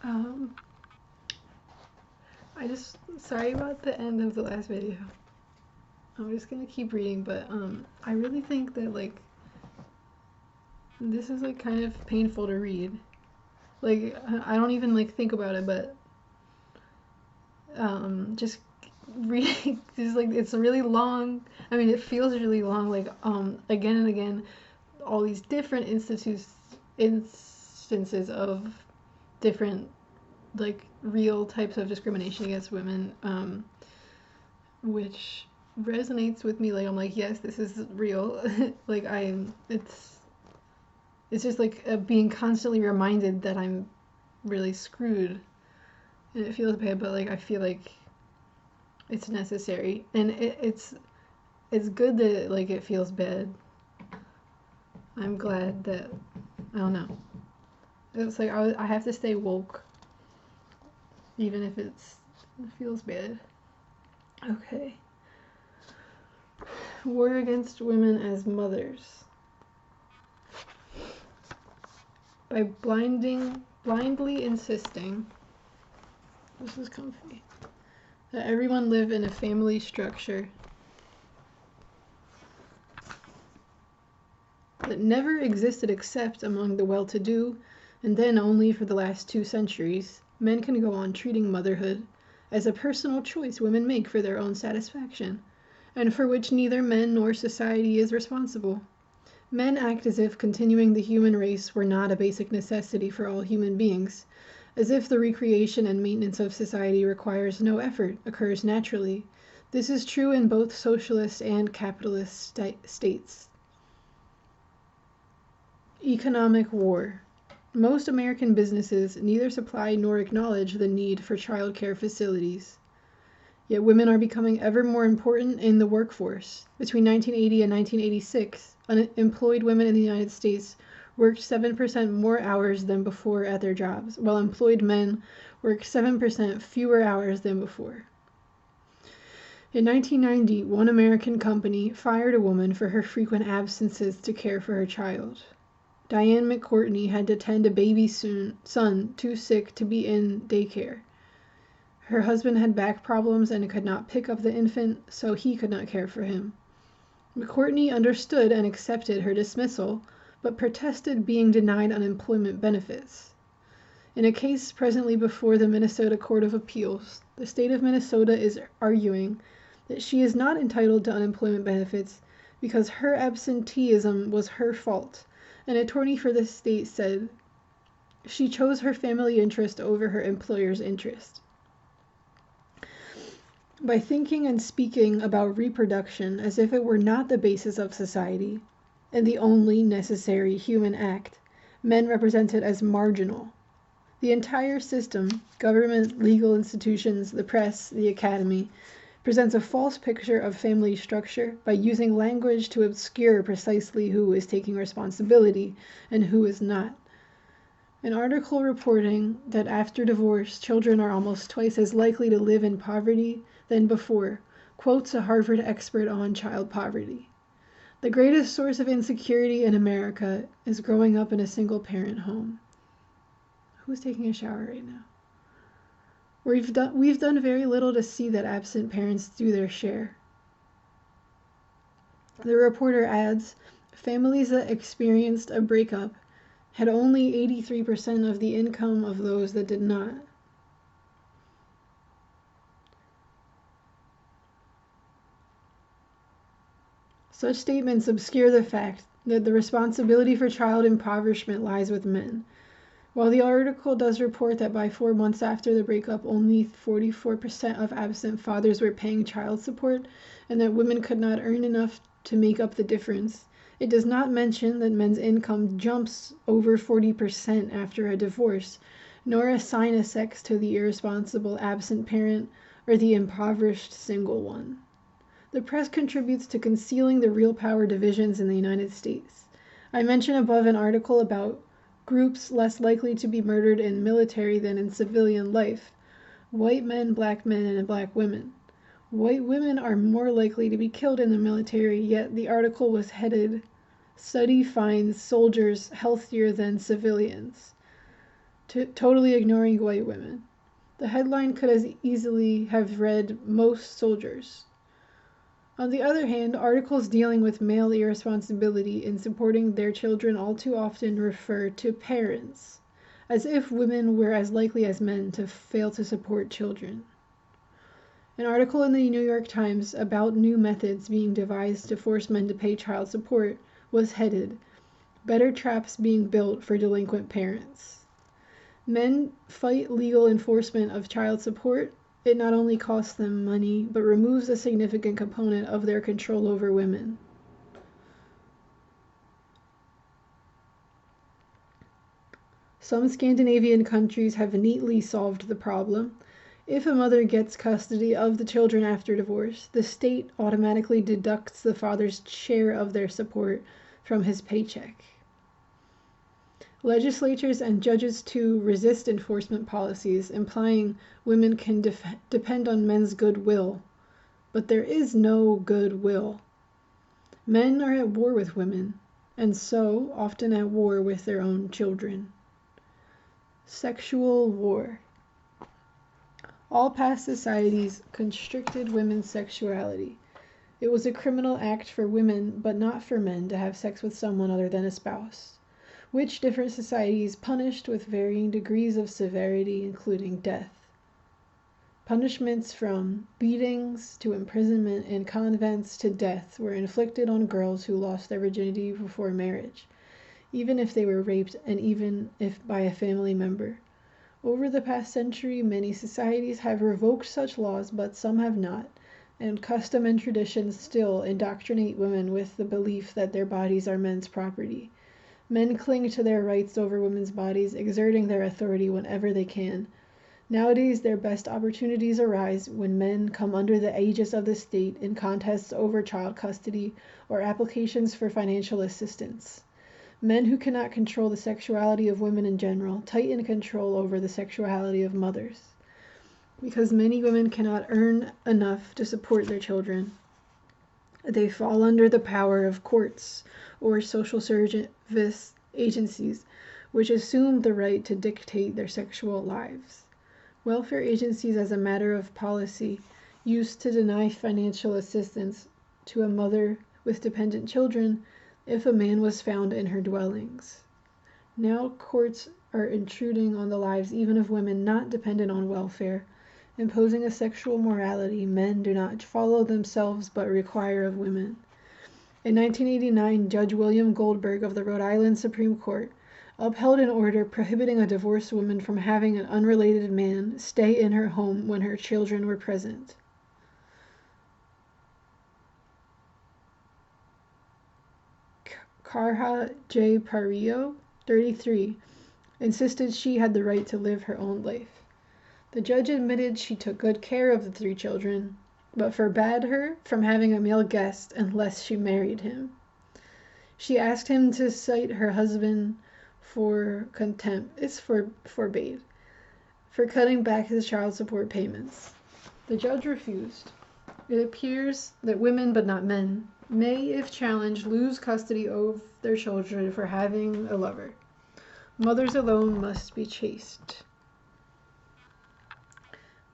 Um, sorry about the end of the last video. I'm just gonna keep reading, but I really think that like this is like kind of painful to read. Like I don't even like think about it, but just reading just like it's really long. I mean, it feels really long. Like again and again, all these different instances of different like real types of discrimination against women, which resonates with me. Like I'm like, yes, this is real. Like it's just like being constantly reminded that I'm really screwed, and it feels bad, but like I feel like it's necessary, and it's good that like it feels bad. I'm glad that I don't know. It's like I have to stay woke, even if it feels bad. Okay. War against women as mothers. By blindly insisting, this is comfy, that everyone live in a family structure that never existed except among the well-to-do, and then only for the last 2 centuries, men can go on treating motherhood as a personal choice women make for their own satisfaction, and for which neither men nor society is responsible. Men act as if continuing the human race were not a basic necessity for all human beings, as if the recreation and maintenance of society requires no effort, occurs naturally. This is true in both socialist and capitalist states. Economic war. Most American businesses neither supply nor acknowledge the need for childcare facilities. Yet women are becoming ever more important in the workforce. Between 1980 and 1986, unemployed women in the United States worked 7% more hours than before at their jobs, while employed men worked 7% fewer hours than before. In 1990, one American company fired a woman for her frequent absences to care for her child. Diane McCourtney had to tend a baby son too sick to be in daycare. Her husband had back problems and could not pick up the infant, so he could not care for him. McCourtney understood and accepted her dismissal, but protested being denied unemployment benefits. In a case presently before the Minnesota Court of Appeals, the state of Minnesota is arguing that she is not entitled to unemployment benefits because her absenteeism was her fault. An attorney for the state said she chose her family interest over her employer's interest. By thinking and speaking about reproduction as if it were not the basis of society and the only necessary human act, men represented as marginal. The entire system, government, legal institutions, the press, the academy, presents a false picture of family structure by using language to obscure precisely who is taking responsibility and who is not. An article reporting that after divorce, children are almost twice as likely to live in poverty than before quotes a Harvard expert on child poverty. The greatest source of insecurity in America is growing up in a single-parent home. Who's taking a shower right now? We've done very little to see that absent parents do their share. The reporter adds, families that experienced a breakup had only 83% of the income of those that did not. Such statements obscure the fact that the responsibility for child impoverishment lies with men. While the article does report that by 4 months after the breakup, only 44% of absent fathers were paying child support and that women could not earn enough to make up the difference, it does not mention that men's income jumps over 40% after a divorce, nor assign a sex to the irresponsible absent parent or the impoverished single one. The press contributes to concealing the real power divisions in the United States. I mentioned above an article about groups less likely to be murdered in military than in civilian life: white men, black men, and black women. White women are more likely to be killed in the military, yet the article was headed, "Study finds soldiers healthier than civilians." totally ignoring white women. The headline could as easily have read "Most Soldiers." On the other hand, articles dealing with male irresponsibility in supporting their children all too often refer to parents, as if women were as likely as men to fail to support children. An article in the New York Times about new methods being devised to force men to pay child support was headed, "Better Traps Being Built for Delinquent Parents." Men fight legal enforcement of child support. It not only costs them money, but removes a significant component of their control over women. Some Scandinavian countries have neatly solved the problem. If a mother gets custody of the children after divorce, the state automatically deducts the father's share of their support from his paycheck. Legislatures and judges too resist enforcement policies implying women can depend on men's goodwill, but there is no goodwill. Men are at war with women, and so often at war with their own children. Sexual war. All past societies constricted women's sexuality. It was a criminal act for women, but not for men, to have sex with someone other than a spouse, which different societies punished with varying degrees of severity, including death. Punishments from beatings to imprisonment in convents to death were inflicted on girls who lost their virginity before marriage, even if they were raped and even if by a family member. Over the past century, many societies have revoked such laws, but some have not, and custom and tradition still indoctrinate women with the belief that their bodies are men's property. Men cling to their rights over women's bodies, exerting their authority whenever they can. Nowadays, their best opportunities arise when men come under the aegis of the state in contests over child custody or applications for financial assistance. Men who cannot control the sexuality of women in general tighten control over the sexuality of mothers. Because many women cannot earn enough to support their children, they fall under the power of courts or social service agencies, which assume the right to dictate their sexual lives. Welfare agencies, as a matter of policy, used to deny financial assistance to a mother with dependent children if a man was found in her dwellings. Now courts are intruding on the lives even of women not dependent on welfare, imposing a sexual morality men do not follow themselves but require of women. In 1989, Judge William Goldberg of the Rhode Island Supreme Court upheld an order prohibiting a divorced woman from having an unrelated man stay in her home when her children were present. Karha J. Parillo, 33, insisted she had the right to live her own life. The judge admitted she took good care of the 3 children, but forbade her from having a male guest unless she married him. She asked him to cite her husband for contempt. Forbade for cutting back his child support payments. The judge refused. It appears that women, but not men, may, if challenged, lose custody of their children for having a lover. Mothers alone must be chaste.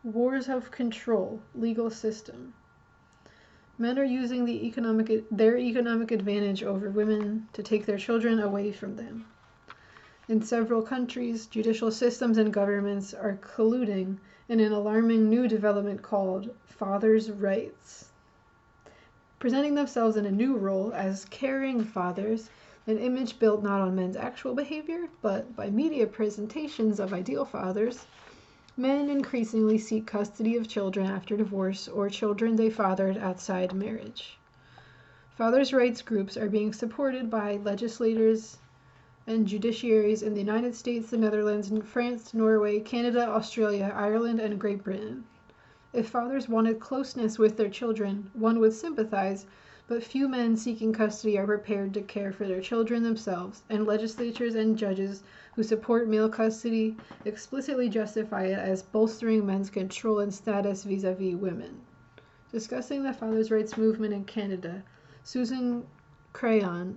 Wars of control, legal system. Men are using their economic advantage over women to take their children away from them. In several countries, judicial systems and governments are colluding in an alarming new development called fathers' rights. Presenting themselves in a new role as caring fathers, an image built not on men's actual behavior, but by media presentations of ideal fathers, men increasingly seek custody of children after divorce or children they fathered outside marriage. Fathers' rights groups are being supported by legislators and judiciaries in the United States, the Netherlands, France, Norway, Canada, Australia, Ireland, and Great Britain. If fathers wanted closeness with their children, one would sympathize, but few men seeking custody are prepared to care for their children themselves, and legislatures and judges who support male custody explicitly justify it as bolstering men's control and status vis-a-vis women. Discussing the fathers' rights movement in Canada, Susan Crean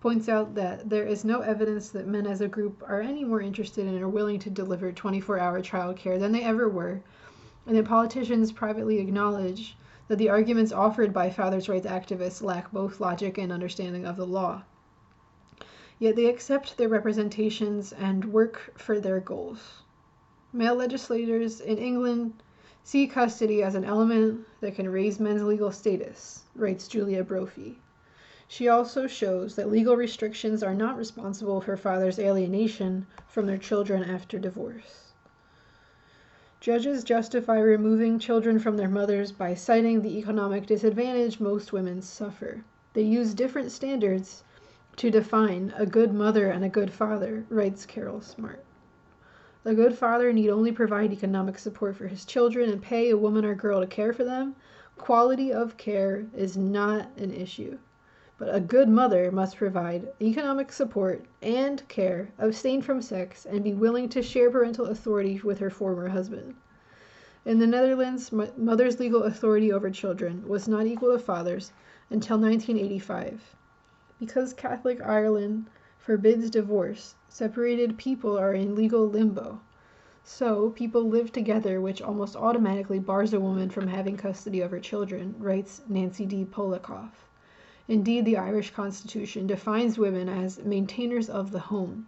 points out that there is no evidence that men as a group are any more interested in or willing to deliver 24-hour childcare than they ever were, and that politicians privately acknowledge that the arguments offered by fathers' rights activists lack both logic and understanding of the law. Yet they accept their representations and work for their goals. Male legislators in England see custody as an element that can raise men's legal status, writes Julia Brophy. She also shows that legal restrictions are not responsible for fathers' alienation from their children after divorce. Judges justify removing children from their mothers by citing the economic disadvantage most women suffer. They use different standards to define a good mother and a good father, writes Carol Smart. A good father need only provide economic support for his children and pay a woman or girl to care for them. Quality of care is not an issue. But a good mother must provide economic support and care, abstain from sex, and be willing to share parental authority with her former husband. In the Netherlands, mother's legal authority over children was not equal to father's until 1985. Because Catholic Ireland forbids divorce, separated people are in legal limbo. So, people live together, which almost automatically bars a woman from having custody of her children, writes Nancy D. Polikoff. Indeed, the Irish Constitution defines women as maintainers of the home.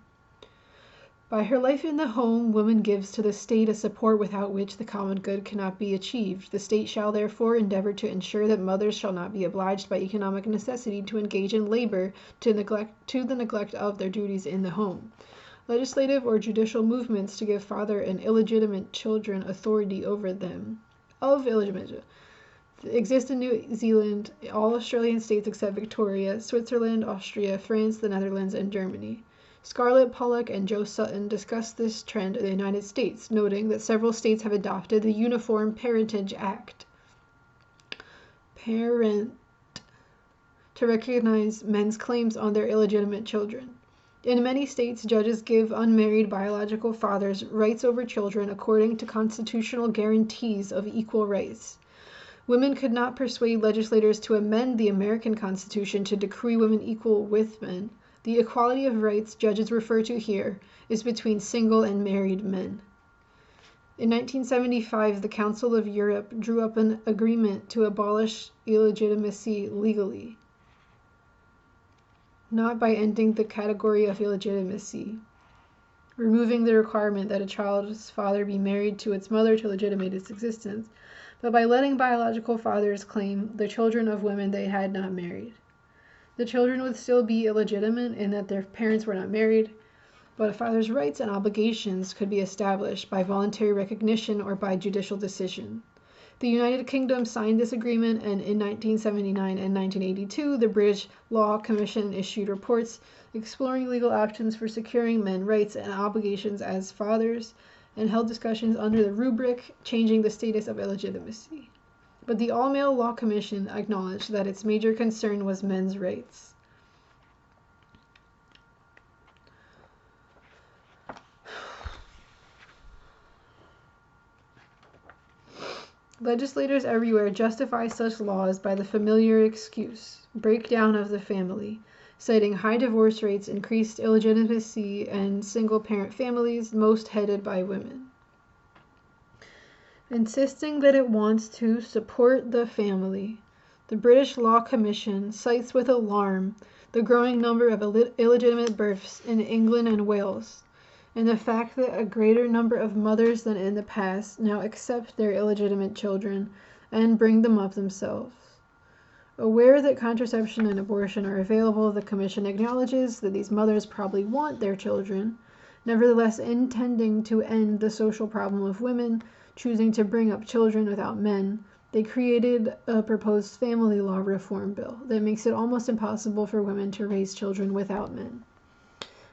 By her life in the home, woman gives to the state a support without which the common good cannot be achieved. The state shall therefore endeavor to ensure that mothers shall not be obliged by economic necessity to engage in labor to the neglect of their duties in the home. Legislative or judicial movements to give father and illegitimate children authority over them. Exist in New Zealand, all Australian states except Victoria, Switzerland, Austria, France, the Netherlands, and Germany. Scarlett Pollock and Joe Sutton discussed this trend in the United States, noting that several states have adopted the Uniform Parentage Act to recognize men's claims on their illegitimate children. In many states, judges give unmarried biological fathers rights over children according to constitutional guarantees of equal rights. Women could not persuade legislators to amend the American Constitution to decree women equal with men. The equality of rights judges refer to here is between single and married men. In 1975, the Council of Europe drew up an agreement to abolish illegitimacy legally, not by ending the category of illegitimacy, removing the requirement that a child's father be married to its mother to legitimate its existence, but by letting biological fathers claim the children of women they had not married. The children would still be illegitimate in that their parents were not married, but a father's rights and obligations could be established by voluntary recognition or by judicial decision. The United Kingdom signed this agreement, and in 1979 and 1982, the British Law Commission issued reports exploring legal options for securing men's rights and obligations as fathers, and held discussions under the rubric changing the status of illegitimacy. But the All-Male Law Commission acknowledged that its major concern was men's rights. Legislators everywhere justify such laws by the familiar excuse, breakdown of the family, citing high divorce rates, increased illegitimacy, and single-parent families, most headed by women. Insisting that it wants to support the family, the British Law Commission cites with alarm the growing number of illegitimate births in England and Wales, and the fact that a greater number of mothers than in the past now accept their illegitimate children and bring them up themselves. Aware that contraception and abortion are available, the Commission acknowledges that these mothers probably want their children, nevertheless intending to end the social problem of women choosing to bring up children without men. They created a proposed family law reform bill that makes it almost impossible for women to raise children without men.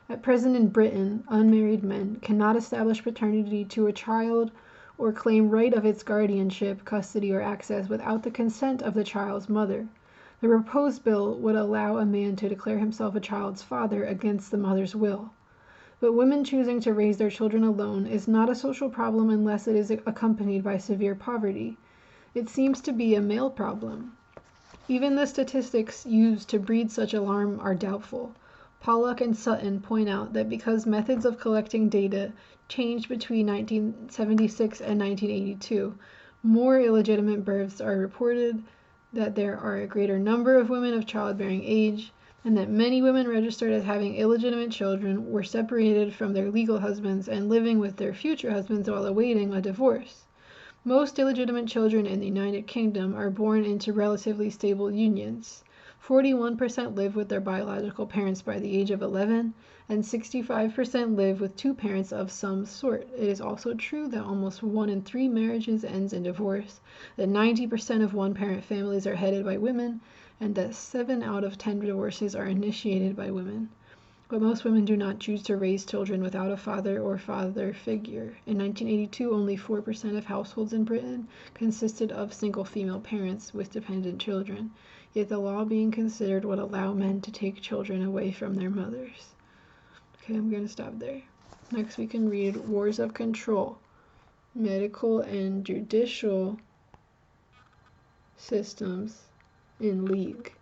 At present in Britain, unmarried men cannot establish paternity to a child or claim right of its guardianship, custody, or access without the consent of the child's mother. The proposed bill would allow a man to declare himself a child's father against the mother's will. But women choosing to raise their children alone is not a social problem unless it is accompanied by severe poverty. It seems to be a male problem. Even the statistics used to breed such alarm are doubtful. Pollock and Sutton point out that because methods of collecting data changed between 1976 and 1982, more illegitimate births are reported, that there are a greater number of women of childbearing age, and that many women registered as having illegitimate children were separated from their legal husbands and living with their future husbands while awaiting a divorce. Most illegitimate children in the United Kingdom are born into relatively stable unions. 41% live with their biological parents by the age of 11, and 65% live with two parents of some sort. It is also true that almost 1 in 3 marriages ends in divorce, that 90% of one-parent families are headed by women, and that 7 out of 10 divorces are initiated by women. But most women do not choose to raise children without a father or father figure. In 1982, only 4% of households in Britain consisted of single female parents with dependent children, yet the law being considered would allow men to take children away from their mothers. Okay, I'm going to stop there. Next we can read Wars of Control, Medical and Judicial Systems in League.